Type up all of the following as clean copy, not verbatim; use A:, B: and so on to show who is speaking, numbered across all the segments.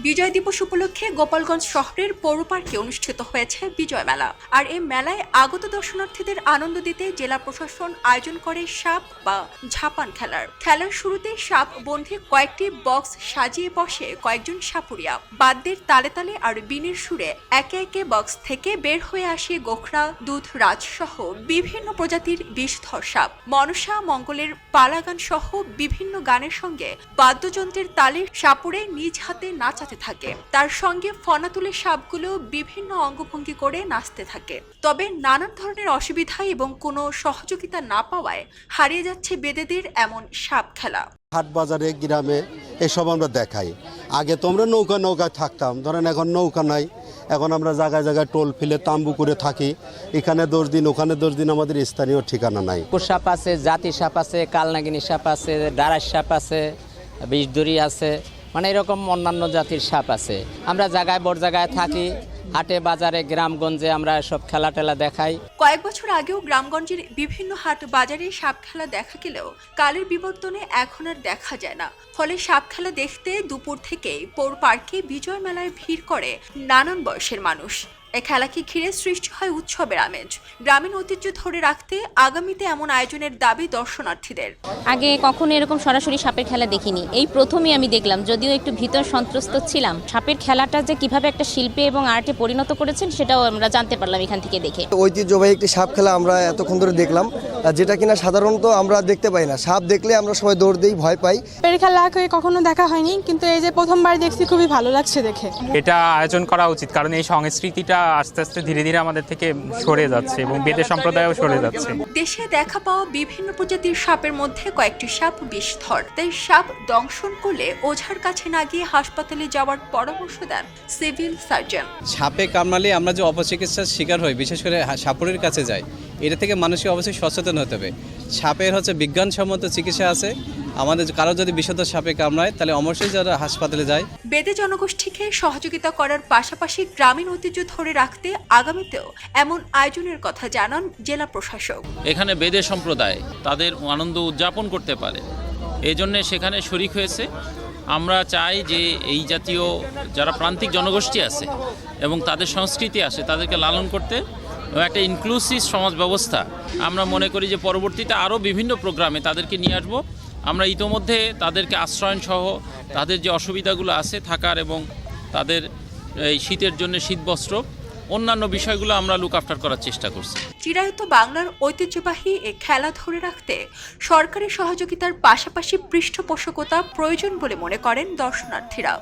A: বিজয় দিবস উপলক্ষে গোপালগঞ্জ শহরের পৌর পার্কে অনুষ্ঠিত হয়েছে বিজয় মেলা। আর এই মেলায় আগত দর্শনার্থীদের আনন্দ দিতে জেলা প্রশাসন আয়োজন করে সাপ বা ঝাপান খেলার শুরুতে সাপ বন্ধে কয়েকটি বক্স সাজিয়ে বসে কয়েকজন সাপুরিয়া। বাদ্যের তালে তালে আর বিনের সুরে একে একে বক্স থেকে বের হয়ে আসে গোখরা, দুধ রাজ সহ বিভিন্ন প্রজাতির বিষধর সাপ। মনসা মঙ্গলের পালাগান সহ বিভিন্ন গানের সঙ্গে বাদ্যযন্ত্রের তালে সাপুরে নিজ হাতে নাচাতে থাকে। তার সঙ্গে ফনা তুলে সাপগুলো বিভিন্ন অঙ্গভঙ্গি করে নাচতে থাকে। তবে নানান ধরনের অসুবিধা এবং কোনো সহযোগিতা না পাওয়ায় হারিয়ে যাচ্ছে বেদেদের এমন সাপ খেলা।
B: হাট বাজারে গ্রামে এসব আমরা দেখাই। আগে তো আমরা নৌকায় থাকতাম, ধরেন এখন নৌকা নাই, এখন আমরা জায়গায় জায়গায় টোল ফেলে তাম্বু করে থাকি। এখানে 10 দিন ওখানে 10 দিন, আমাদের স্থানীয় ঠিকানা নাই।
C: সাপ আছে, জাতি সাপ আছে, কালনাগিনী সাপ আছে, ডারাস সাপ আছে, বিষধরি আছে, মানে এরকম অন্যান্য জাতির সাপ আছে। আমরা জায়গায় বড় জায়গায় থাকি, হাটে বাজারে গ্রামগঞ্জে আমরা সব খেলা টেলা দেখাই।
A: কয়েক বছর আগেও গ্রামগঞ্জের বিভিন্ন হাট বাজারে সাপ খেলা দেখা গেলেও কালের বিবর্তনে এখন আর দেখা যায় না। ফলে সাপ খেলা দেখতে দুপুর থেকেই পৌর পার্কে বিজয় মেলায় ভিড় করে নানান বয়সের মানুষ। এ খেলাকে ঘিরে সৃষ্টি হয় উৎসবের আমেজ। গ্রামীণ ঐতিহ্য ধরে রাখতে আগামীতে এমন আয়োজনের দাবি দর্শনার্থীদের।
D: আগে কখনো এরকম সরাসরি সাপের খেলা দেখিনি, এই প্রথমেই আমি দেখলাম। যদিও একটু ভীতর সন্ত্রস্ত ছিলাম, সাপের খেলাটা যে কিভাবে একটা শিল্পে এবং আর্টে পরিণত করেছেন সেটাও আমরা জানতে পারলাম এখান থেকে দেখে।
E: ঐতিহ্যবাহী একটি সাপ খেলা আমরা এতক্ষণ ধরে দেখলাম, যেটা কিনা সাধারণত আমরা দেখতে পাই না। সাপ দেখলে আমরা সবাই দৌড় দিই, ভয় পাই।
F: সাপের খেলা কখনো দেখা হয়নি, কিন্তু এই যে প্রথমবার দেখছি, খুবই ভালো লাগছে দেখে।
G: এটা আয়োজন করা উচিত, কারণ এই সংস্কৃতিটা আস্তে আস্তে ধীরে ধীরে আমাদের থেকে সরে যাচ্ছে এবং বেদে সম্প্রদায়ও সরে যাচ্ছে।
A: দেশে দেখা পাওয়া বিভিন্ন প্রজাতির সাপের মধ্যে কয়েকটি সাপ বিষধর, তাই সাপ দংশন করলে ওঝার কাছে না গিয়ে হাসপাতালে যাওয়ার পরামর্শ দেন সিভিল সার্জন।
H: সাপে কামড়ালে আমরা যে অপচিকিৎসার শিকার হই, বিশেষ করে সাপুরের কাছে যাই, এটা থেকে মানুষকে অবশ্যই সচেতন হতে হবে। সাপের বিজ্ঞানসম্মত চিকিৎসা আছে। আমাদের কারো যদি বিষধর সাপে কামড়ায় তাহলে অবশ্যই যারা হাসপাতালে যায়।
A: বেদে জনগোষ্ঠীকে সহযোগিতা করার পাশাপাশি গ্রামীণ ঐতিহ্য ধরে রাখতে আগামীতেও এমন আয়োজনের কথা জানান জেলা প্রশাসক।
I: এখানে বেদে সম্প্রদায় তাদের আনন্দ উদযাপন করতে পারে, এই জন্যে সেখানে শরিক হয়েছে। আমরা চাই যে এই জাতীয় যারা প্রান্তিক জনগোষ্ঠী আছে এবং তাদের সংস্কৃতি আছে, তাদেরকে লালন করতে একটা ইনক্লুসিভ সমাজ ব্যবস্থা। আমরা মনে করি যে পরবর্তীতে আরও বিভিন্ন প্রোগ্রামে তাদেরকে নিয়ে আসবো। আমরা ইতোমধ্যে তাদেরকে আশ্রয়ন সহ তাদের যে অসুবিধাগুলো আছে থাকার এবং তাদের এই শীতের জন্য শীতবস্ত্র, অন্যান্য বিষয়গুলো আমরা লুক আফটার করার চেষ্টা করছি।
A: চিরায়ত বাংলার ঐতিহ্যবাহী এ খেলা ধরে রাখতে সরকারি সহযোগিতার পাশাপাশি পৃষ্ঠপোষকতা প্রয়োজন বলে মনে করেন দর্শনার্থীরা।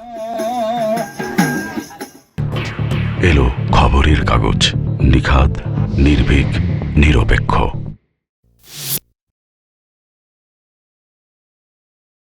J: এলো খবরের কাগজ, নিখাত, নির্ভীক, নিরপেক্ষ।